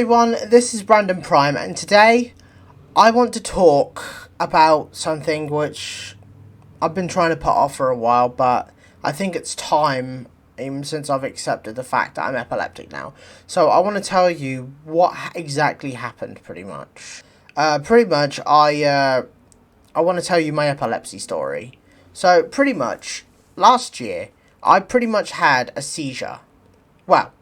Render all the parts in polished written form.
everyone, this is Brandon Prime, and today I want to talk about something which I've been trying to put off for a while, but I think it's time, even since I've accepted the fact that I'm epileptic now. So I want to tell you what exactly happened, pretty much. I want to tell you my epilepsy story. So, pretty much, last year, I pretty much had a seizure. Well,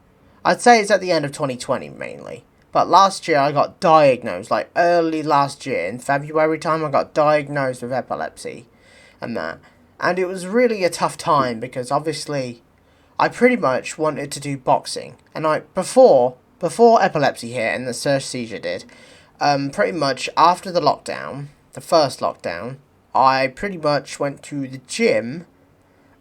I'd say it's at the end of 2020 mainly. But last year I got diagnosed, like early last year, in February time I got diagnosed with epilepsy and that. And it was really a tough time because obviously I pretty much wanted to do boxing. And before epilepsy hit and the first seizure did, pretty much after the lockdown, the first lockdown, I pretty much went to the gym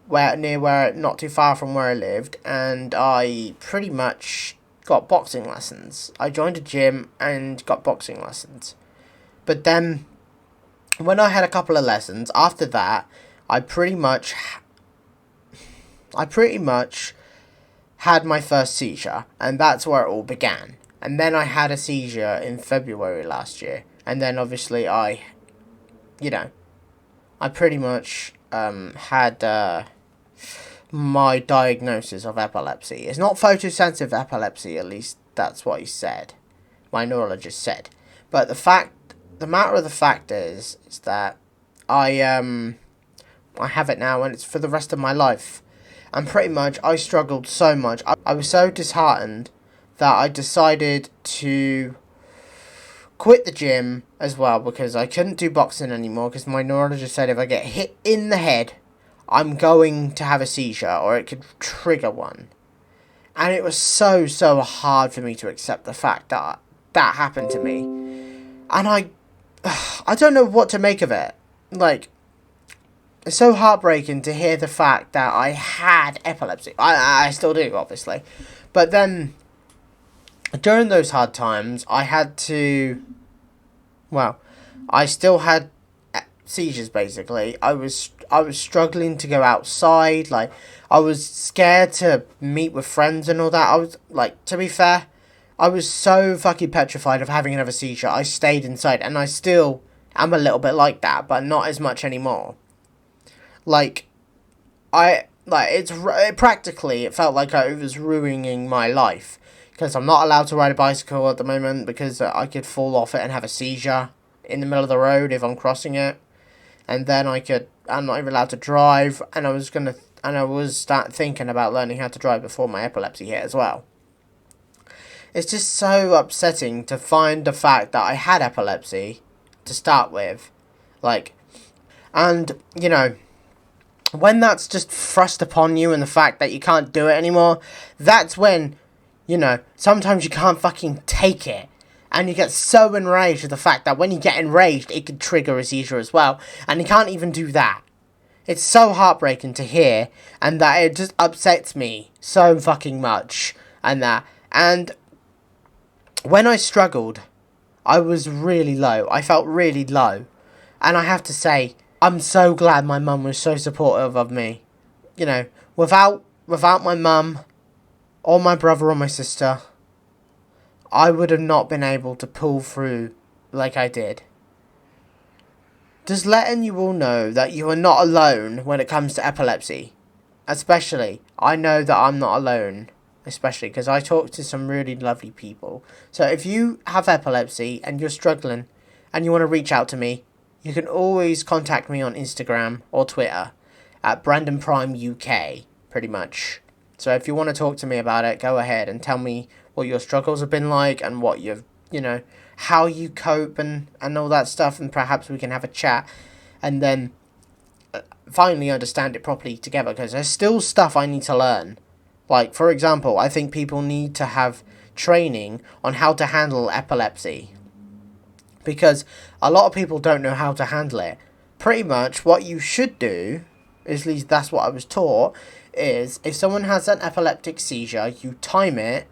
not too far from where I lived, and I pretty much got boxing lessons. I joined a gym and got boxing lessons. But then, when I had a couple of lessons, after that, I pretty much had my first seizure, and that's where it all began. And then I had a seizure in February last year, and then obviously I pretty much had my diagnosis of epilepsy. It's not photosensitive epilepsy, at least that's what he said. My neurologist said. But the matter of the fact is that I have it now, and it's for the rest of my life. And pretty much I struggled so much. I was so disheartened that I decided to quit the gym as well, because I couldn't do boxing anymore, because my neurologist said if I get hit in the head, I'm going to have a seizure, or it could trigger one. And it was so hard for me to accept the fact that that happened to me. And I don't know what to make of it. Like, it's so heartbreaking to hear the fact that I had epilepsy. I still do, obviously. But then, during those hard times, I still had seizures, basically. I was struggling to go outside. Like, I was scared to meet with friends and all that. I was, like, to be fair, I was so fucking petrified of having another seizure. I stayed inside, and I still am a little bit like that, but not as much anymore. Practically, it felt like I was ruining my life, because I'm not allowed to ride a bicycle at the moment, because I could fall off it and have a seizure in the middle of the road if I'm crossing it. And then I'm not even allowed to drive, and I was start thinking about learning how to drive before my epilepsy hit as well. It's just so upsetting to find the fact that I had epilepsy to start with. And, when that's just thrust upon you and the fact that you can't do it anymore, that's when, sometimes you can't fucking take it. And you get so enraged with the fact that when you get enraged, it could trigger a seizure as well. And you can't even do that. It's so heartbreaking to hear, and that it just upsets me so fucking much. And when I struggled, I was really low. I felt really low. And I have to say, I'm so glad my mum was so supportive of me. Without my mum, or my brother or my sister, I would have not been able to pull through like I did. Just letting you all know that you are not alone when it comes to epilepsy. Especially, I know that I'm not alone. Especially because I talk to some really lovely people. So if you have epilepsy and you're struggling and you want to reach out to me, you can always contact me on Instagram or Twitter at Brandon Prime UK, pretty much. So if you want to talk to me about it, go ahead and tell me what your struggles have been like, and what how you cope and all that stuff, and perhaps we can have a chat and then finally understand it properly together, because there's still stuff I need to learn. Like, for example, I think people need to have training on how to handle epilepsy, because a lot of people don't know how to handle it. Pretty much what you should do, at least that's what I was taught, is if someone has an epileptic seizure, you time it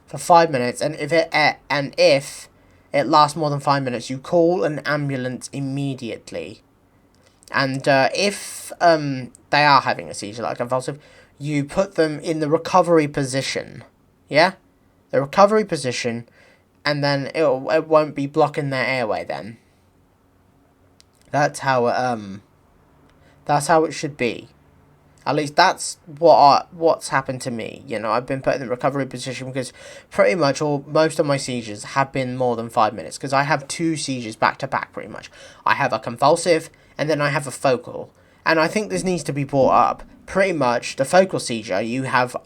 for 5 minutes, and if it lasts more than 5 minutes, you call an ambulance immediately. And if they are having a seizure, like convulsive, you put them in the recovery position. Yeah? The recovery position, and then it won't be blocking their airway then. That's how it should be. At least that's what's happened to me. You know, I've been put in the recovery position because pretty much most of my seizures have been more than 5 minutes, because I have 2 seizures back to back pretty much. I have a convulsive and then I have a focal. And I think this needs to be brought up. Pretty much the focal seizure, you have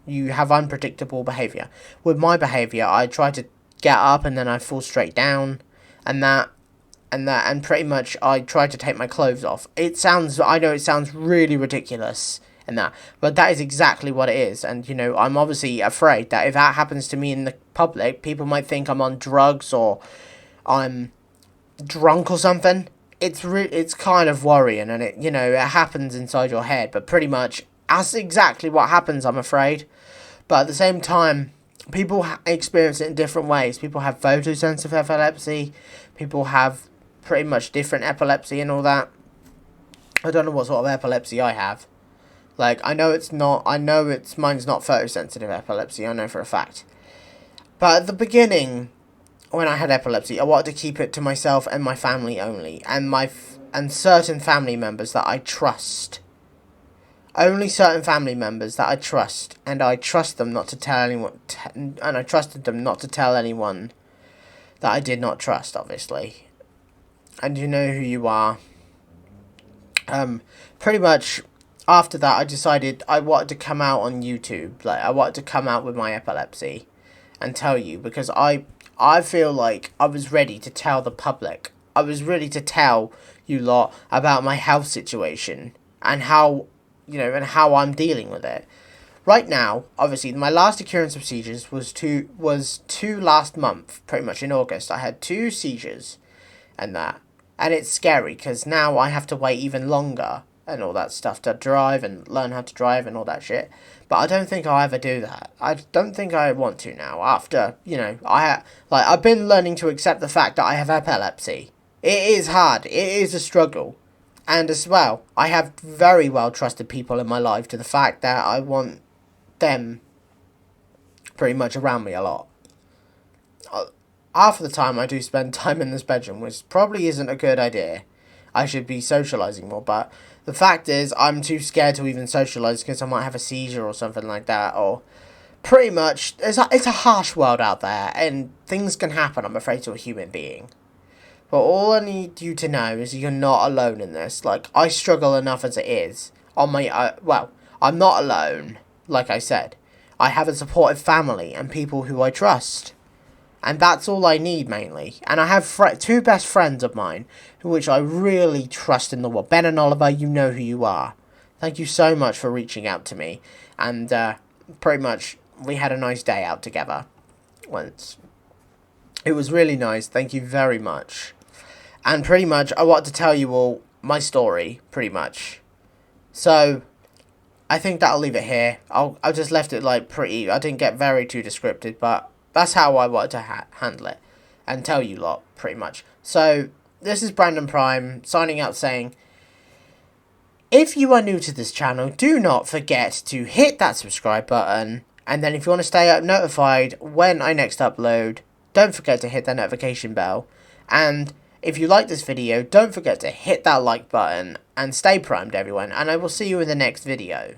unpredictable behavior. With my behavior, I try to get up and then I fall straight down, and pretty much I try to take my clothes off. I know it sounds really ridiculous and that, but that is exactly what it is. And you know, I'm obviously afraid that if that happens to me in the public, people might think I'm on drugs or I'm drunk or something. It's kind of worrying, and it happens inside your head, but pretty much that's exactly what happens, I'm afraid. But at the same time, people experience it in different ways. People have photosensitive epilepsy. People have pretty much different epilepsy and all that. I don't know what sort of epilepsy I have. Like, mine's not photosensitive epilepsy, I know for a fact. But at the beginning, when I had epilepsy, I wanted to keep it to myself and my family only, and certain family members that I trust. Only certain family members that I trust, and I trust them not to tell anyone, and I trusted them not to tell anyone that I did not trust, obviously. And you know who you are. Pretty much after that, I decided I wanted to come out on YouTube. Like, I wanted to come out with my epilepsy and tell you, because I feel like I was ready to tell the public. I was ready to tell you lot about my health situation and how I'm dealing with it. Right now, obviously, my last occurrence of seizures was two last month, pretty much in August. I had 2 seizures and that. And it's scary because now I have to wait even longer and all that stuff to drive and learn how to drive and all that shit. But I don't think I'll ever do that. I don't think I want to now after, I've been learning to accept the fact that I have epilepsy. It is hard. It is a struggle. And as well, I have very well trusted people in my life to the fact that I want them pretty much around me a lot. Half of the time I do spend time in this bedroom, which probably isn't a good idea. I should be socialising more, but the fact is I'm too scared to even socialise because I might have a seizure or something like that, or pretty much it's a harsh world out there and things can happen, I'm afraid, to a human being. But all I need you to know is you're not alone in this. Like, I struggle enough as it is. I'm not alone, like I said. I have a supportive family and people who I trust. And that's all I need, mainly. And I have 2 best friends of mine, which I really trust in the world. Ben and Oliver, you know who you are. Thank you so much for reaching out to me. And pretty much, we had a nice day out together once. It was really nice. Thank you very much. And pretty much, I want to tell you all my story, pretty much. So, I think that'll leave it here. I just left it I didn't get very too descriptive, but that's how I wanted to handle it and tell you lot, pretty much. So, this is Brandon Prime signing out saying, if you are new to this channel, do not forget to hit that subscribe button. And then if you want to stay notified when I next upload, don't forget to hit that notification bell. And if you like this video, don't forget to hit that like button. And stay primed, everyone. And I will see you in the next video.